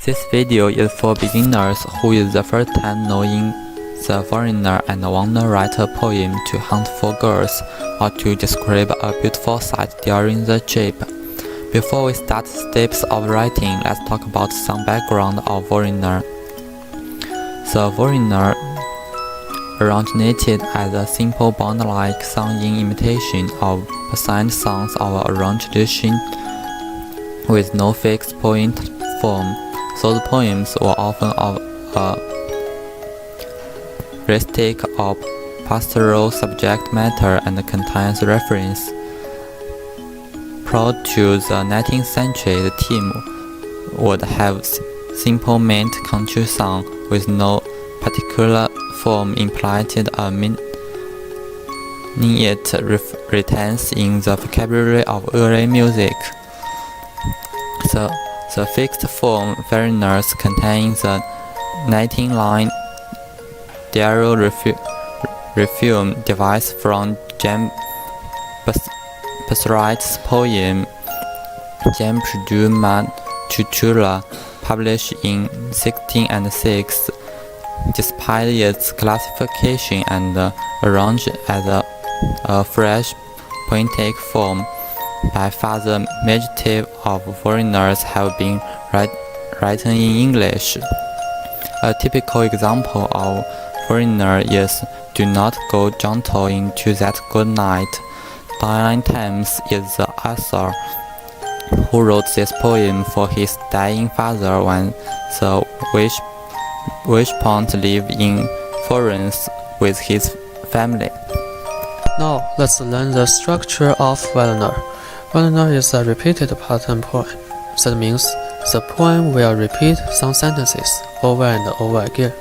This video is for beginners who is the first time knowing the foreigner and wanna write a poem to hunt for girls or to describe a beautiful sight during the trip. Before we start steps of writing, let's talk about some background of foreigner. The foreigner originated as a simple bond-like song in imitation of assigned songs or arrangement with no fixed point form. Those poems were often of a rustic or pastoral subject matter and contains reference. Prior to the 19th century, the team would have simple meant country song with no particular form implemented a meaning it retains in the vocabulary of early music. The fixed form foreigners contain the 19-line dialogue refrain devised from James Boswell's poem Jam Purdue Chuchula, published in 1606. Despite its classification and arranged as a fresh poetic form, by far the majority of foreigners have been written in English. A typical example of foreigner is "Do not go gentle into that good night." Dylan Thames is the author who wrote this poem for his dying father when the Wishpond lived in Florence with his family. Now let's learn the structure of Villanelle. Villanelle is a repeated pattern poem. That means the poem will repeat some sentences over and over again.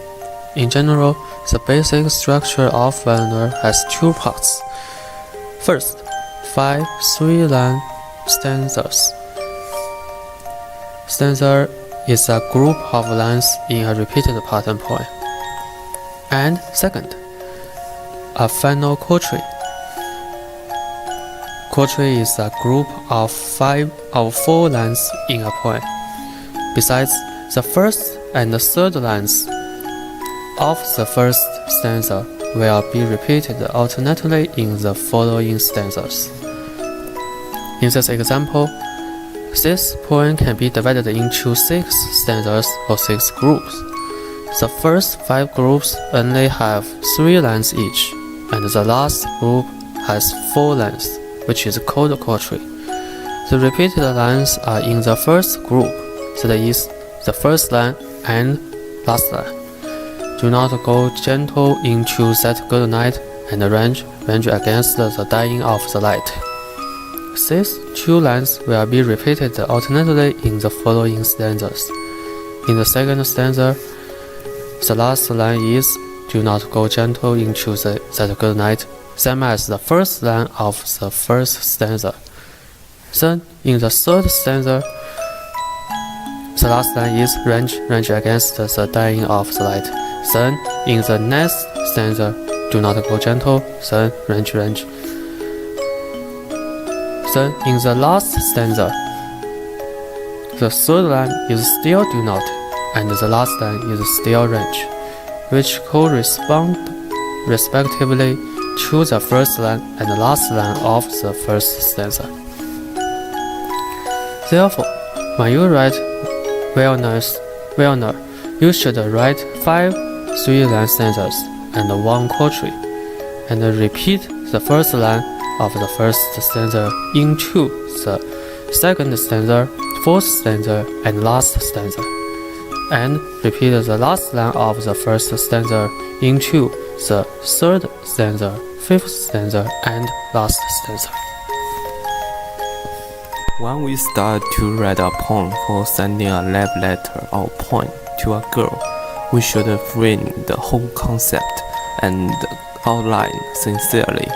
In general, the basic structure of Villanelle has two parts. First, 5 3-line stanzas. Stanza is a group of lines in a repeated pattern poem. And second, a final quatrain. Quatrain is a group of 4 lines in a poem. Besides, the first and the third lines of the first stanza will be repeated alternately in the following stanzas. In this example, this poem can be divided into 6 stanzas or 6 groups. The first 5 groups only have 3 lines each, and the last group has 4 lines, which is called quatrain. The repeated lines are in the first group, that is, the first line and last line. Do not go gentle into that good night, and range against the dying of the light. These 2 lines will be repeated alternately in the following stanzas. In the second stanza, the last line is "Do not go gentle into that good night," same as the first line of the first stanza. Then, in the third stanza, the last line is range against the dying of the light. Then, in the next stanza, "Do not go gentle," then range. Then, in the last stanza, the third line is still "do not," and the last line is still range, which correspond respectively to the first line and the last line of the first stanza. Therefore, when you write Villanelle, you should write 5 3-line stanzas and 1 quatrain, and repeat the first line of the first stanza into the second stanza, fourth stanza, and last stanza, and repeat the last line of the first stanza into the third stanza, fifth stanza, and last stanza. When we start to write a poem for sending a love letter or poem to a girl, we should frame the whole concept and outline sincerely.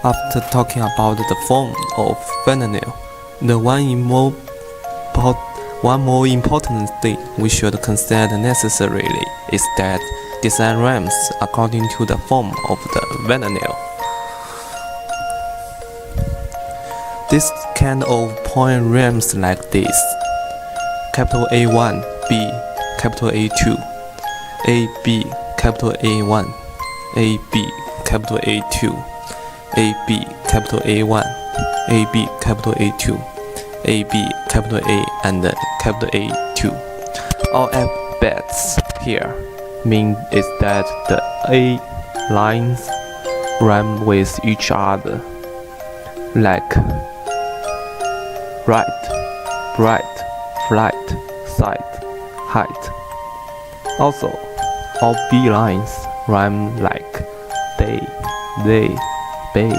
After talking about the form of Villanelle, the one more important thing we should consider necessarily is that design rhymes according to the form of the Villanelle. This kind of poem rhymes like this: capital A1, B, capital A2, A, B, capital A1, A, B, capital A2, A, B, capital A1, A, B, capital A2, A, B, capital A, and capital A2. All alphabets here mean is that the A lines rhyme with each other, like right, bright, flight, sight, height. Also, all B lines rhyme like they, bay,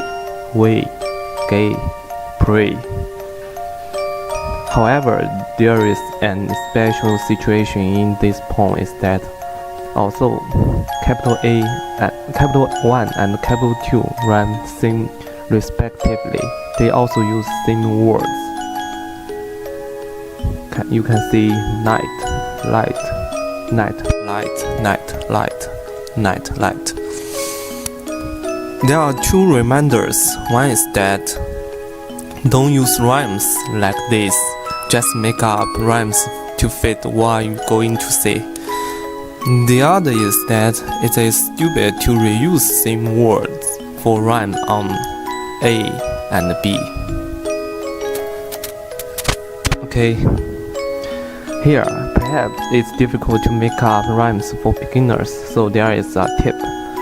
way, gay, pray. However, there is an special situation in this poem is that although capital A and capital 1 and capital 2 rhyme same respectively, they also use same words. You can see night, light, night, light, night, light, night, light. There are two reminders. One is that don't use rhymes like this. Just make up rhymes to fit what you're going to say. The other is that it is stupid to reuse same words for rhyme on A and B. Okay, here perhaps it's difficult to make up rhymes for beginners, so there is a tip.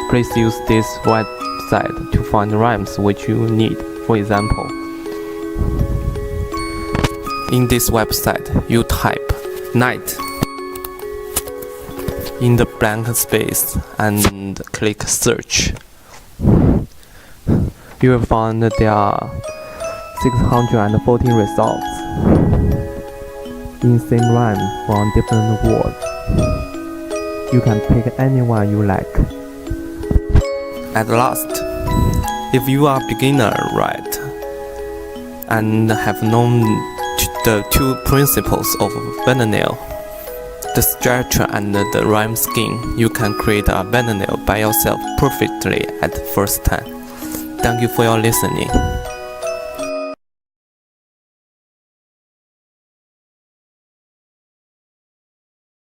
Please use this website to find rhymes which you need. For example, in this website, you type night in the blank space and click search. You will find there are 614 results in same rhyme from different words. You can pick any one you like. At last, if you are beginner, right, and have known the two principles of Villanelle, the structure and the rhyme scheme, you can create a Villanelle by yourself perfectly at the first time. Thank you for your listening.